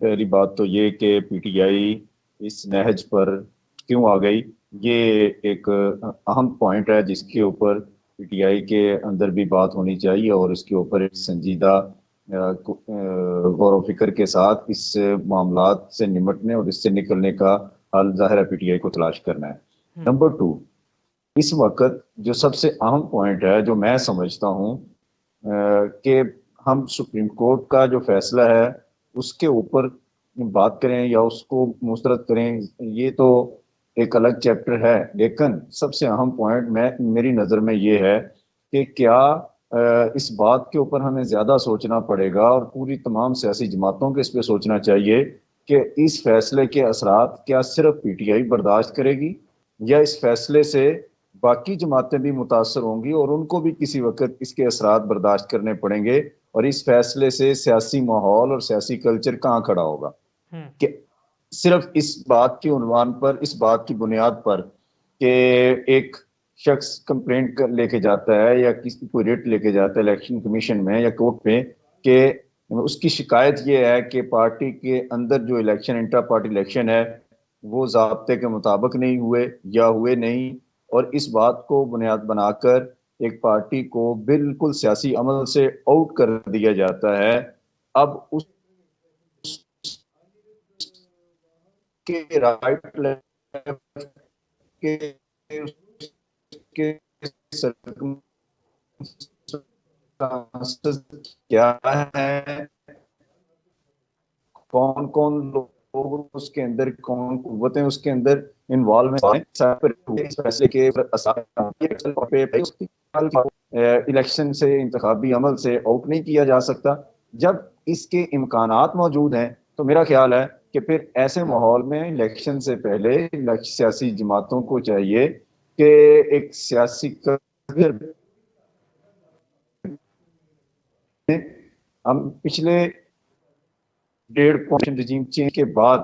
پہلی بات تو یہ کہ پی ٹی آئی اس نہج پر کیوں آ گئی، یہ ایک اہم پوائنٹ ہے جس کے اوپر پی ٹی آئی کے اندر بھی بات ہونی چاہیے، اور اس کے اوپر ایک سنجیدہ غور و فکر کے ساتھ اس معاملات سے نمٹنے اور اس سے نکلنے کا حل ظاہر ہے پی ٹی آئی کو تلاش کرنا ہے۔ نمبر 2، اس وقت جو سب سے اہم پوائنٹ ہے جو میں سمجھتا ہوں کہ ہم سپریم کورٹ کا جو فیصلہ ہے اس کے اوپر بات کریں یا اس کو مسترد کریں، یہ تو ایک الگ چیپٹر ہے، لیکن سب سے اہم پوائنٹ میری نظر میں یہ ہے کہ کیا اس بات کے اوپر ہمیں زیادہ سوچنا پڑے گا اور پوری تمام سیاسی جماعتوں کو اس پہ سوچنا چاہیے کہ اس فیصلے کے اثرات کیا صرف پی ٹی آئی برداشت کرے گی، یا اس فیصلے سے باقی جماعتیں بھی متاثر ہوں گی اور ان کو بھی کسی وقت اس کے اثرات برداشت کرنے پڑیں گے، اور اس فیصلے سے سیاسی ماحول اور سیاسی کلچر کہاں کھڑا ہوگا؟ کہ صرف اس بات کی عنوان پر، اس بات کی بنیاد پر کہ ایک شخص کمپلینٹ لے کے جاتا ہے یا کسی کو ریٹ لے کے جاتا ہے الیکشن کمیشن میں یا کورٹ پہ کہ اس کی شکایت یہ ہے کہ پارٹی کے اندر جو الیکشن انٹرا پارٹی الیکشن ہے وہ ضابطے کے مطابق نہیں ہوئے یا ہوئے نہیں، اور اس بات کو بنیاد بنا کر ایک پارٹی کو بالکل سیاسی عمل سے آؤٹ کر دیا جاتا ہے۔ اب اس کے رائٹ کے کیا ہے، کون کون لوگ اس کے اندر، کون قوتیں اس کے اندر انوالو الیکشن سے، انتخابی عمل سے آؤٹ نہیں کیا جا سکتا۔ جب اس کے امکانات موجود ہیں تو میرا خیال ہے کہ پھر ایسے ماحول میں الیکشن سے پہلے سیاسی جماعتوں کو چاہیے کہ ایک سیاسی ہم پچھلے 1.5 رجیم چینج کے بعد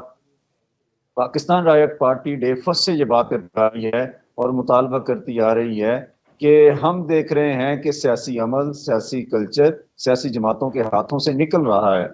Pakistan right party day first سے یہ بات کر رہی ہے اور مطالبہ کرتی آ رہی ہے کہ ہم دیکھ رہے ہیں کہ سیاسی عمل، سیاسی کلچر سیاسی جماعتوں کے ہاتھوں سے نکل رہا ہے۔